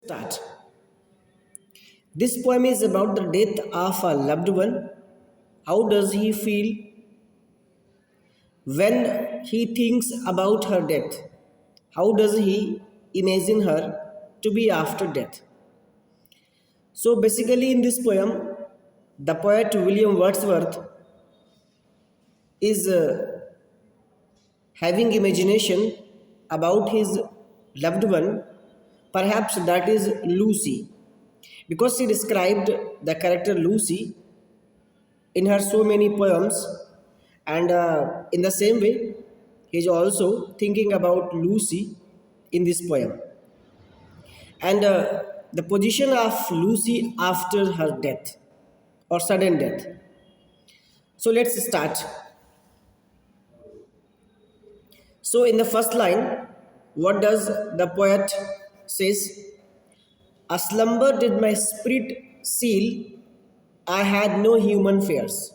Start. This poem is about the death of a loved one. How does he feel when he thinks about her death? How does he imagine her to be after death? So, basically, in this poem, the poet William Wordsworth is having imagination about his loved one, perhaps that is Lucy, because he described the character Lucy in her so many poems, and in the same way he is also thinking about Lucy in this poem, and the position of Lucy after her death or sudden death. So let's start. So in the first line, what does the poet says? A slumber did my spirit seal, I had no human fears.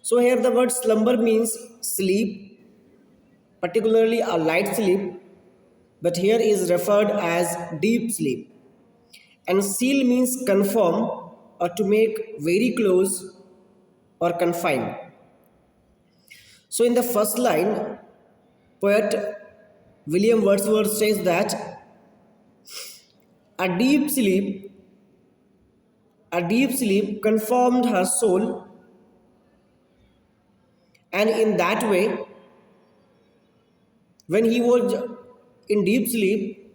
So here the word slumber means sleep, particularly a light sleep, but here is referred as deep sleep. And seal means conform or to make very close or confine. So in the first line, poet William Wordsworth says that a deep sleep, a deep sleep conformed her soul, and in that way, when he was in deep sleep,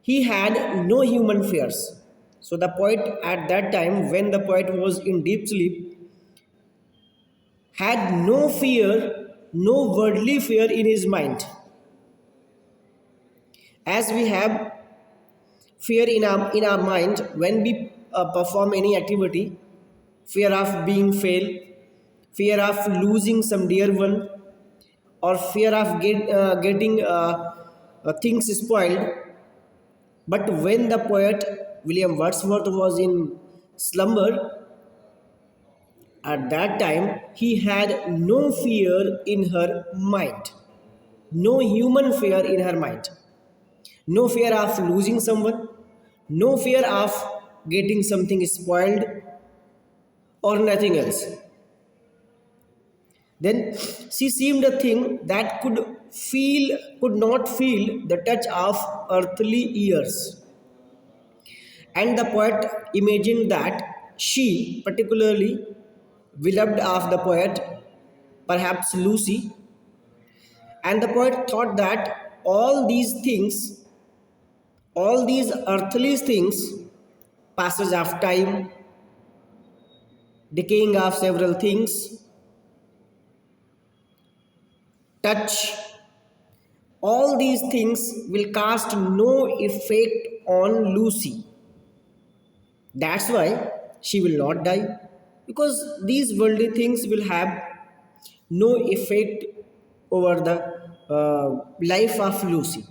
he had no human fears. So the poet at that time, when the poet was in deep sleep, had no fear, no worldly fear in his mind. As we have fear in our mind when we perform any activity, fear of being failed, fear of losing some dear one, or fear of getting things spoiled. But when the poet William Wordsworth was in slumber, at that time he had no fear in her mind, no human fear in her mind, no fear of losing someone, no fear of getting something spoiled, or nothing else. Then she seemed a thing that could not feel the touch of earthly ears. And the poet imagined that she, particularly beloved of the poet, perhaps Lucy, and the poet thought that all these earthly things, passage of time, decaying of several things, touch, all these things will cast no effect on Lucy. That's why she will not die, because these worldly things will have no effect over the life of Lucy,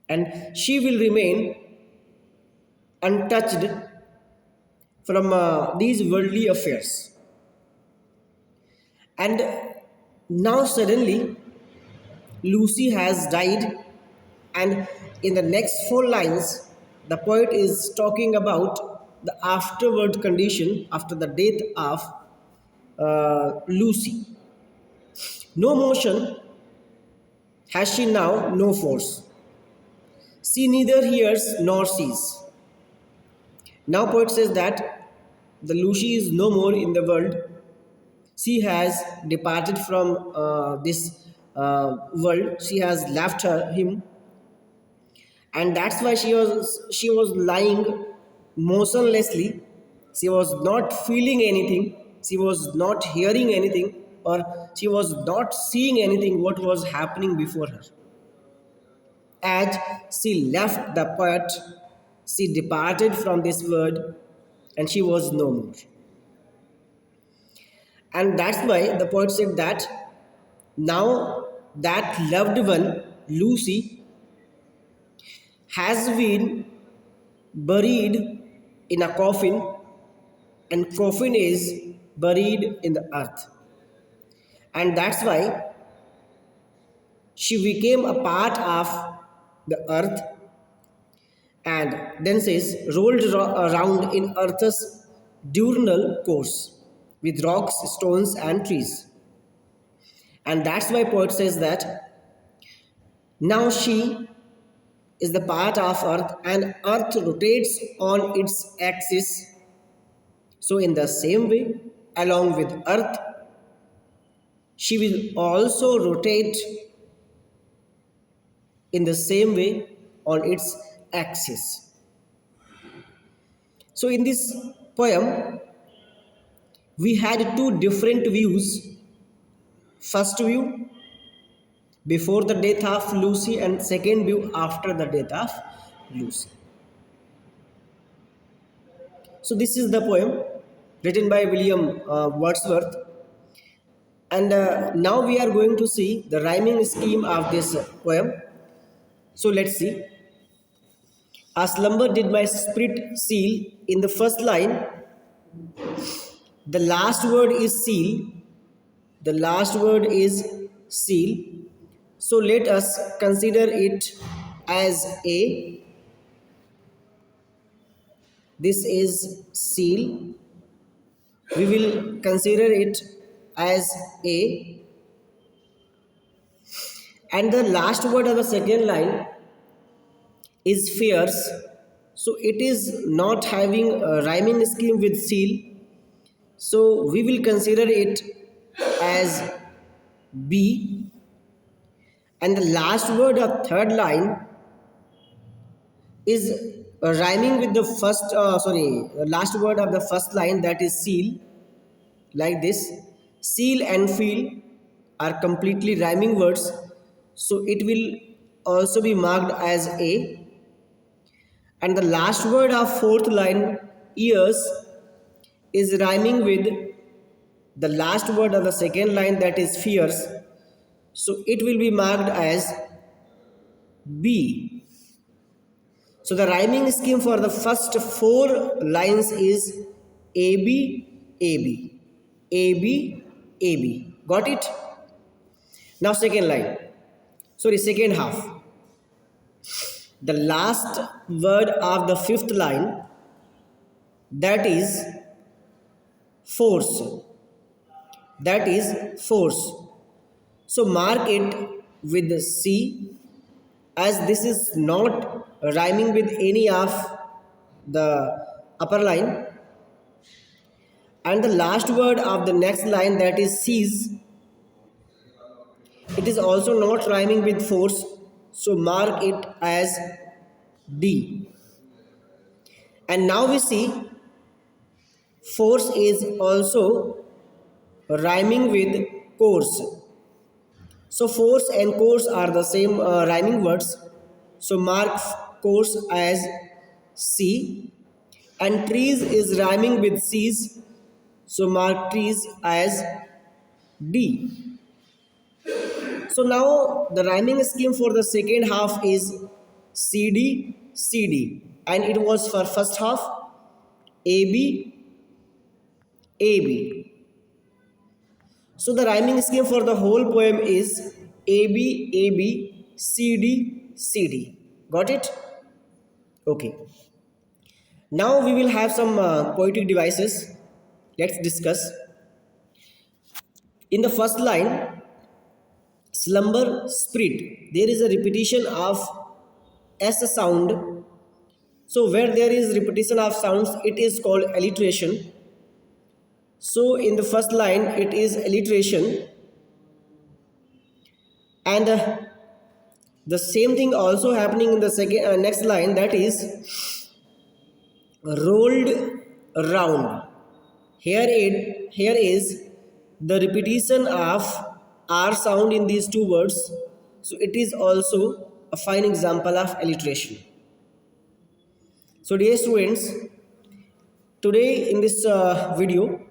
and she will remain untouched from these worldly affairs. And now suddenly Lucy has died, and in the next four lines, the poet is talking about the afterward condition after the death of Lucy. No motion has she now, no force. She neither hears nor sees. Now poet says that the Lucy is no more in the world. She has departed from this world. She has left him, and that's why she was lying motionlessly. She was not feeling anything. She was not hearing anything, or she was not seeing anything what was happening before her. As she left the poet, she departed from this world, and she was no more. And that's why the poet said that now that loved one, Lucy, has been buried in a coffin, and coffin is buried in the earth. And that's why she became a part of the earth, and then says rolled around in Earth's diurnal course with rocks, stones, and trees. And that's why poet says that now she is the part of Earth and Earth rotates on its axis. So, in the same way, along with Earth, she will also rotate in the same way on its axis. So, in this poem, we had two different views. First view before the death of Lucy, and second view after the death of Lucy. So, this is the poem written by William Wordsworth. And now we are going to see the rhyming scheme of this poem. So, let's see. A slumber did my spirit seal. In the first line, the last word is seal. The last word is seal. So let us consider it as A. This is seal. We will consider it as A. And the last word of the second line is fierce. So it is not having a rhyming scheme with seal. So we will consider it as B. And the last word of third line is rhyming with the last word of the first line, that is seal, like this. Seal and feel are completely rhyming words, so it will also be marked as A. And the last word of fourth line, ears, is rhyming with the last word of the second line, that is fierce, so it will be marked as B. So the rhyming scheme for the first four lines is AB, AB, AB, AB. Got it? Now second half. The last word of the fifth line, that is force. That is force. So mark it with C, as this is not rhyming with any of the upper line. And the last word of the next line, that is seize, it is also not rhyming with force, so mark it as D. And now we see force is also rhyming with course. So force and course are the same rhyming words, so mark course as C. And trees is rhyming with seas, so mark trees as D. So now the rhyming scheme for the second half is CD, CD, and it was for first half AB, AB. So the rhyming scheme for the whole poem is AB, AB, CD, CD. Got it? Okay. Now we will have some poetic devices. Let's discuss. In the first line, slumber, spirit, there is a repetition of S sound. So where there is repetition of sounds, it is called alliteration. So in the first line, it is alliteration. And the same thing also happening in the second next line, that is rolled around. Here is the repetition of R sound in these two words, so it is also a fine example of alliteration. So dear students, today in this video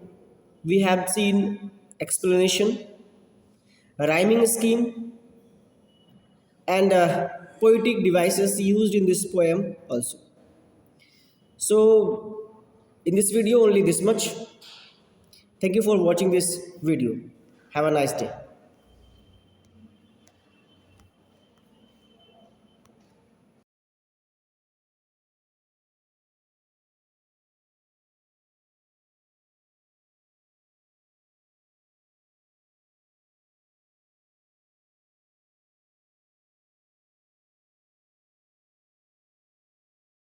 we have seen explanation, rhyming scheme, and poetic devices used in this poem also. So in this video only this much. Thank you for watching this video. Have a nice day.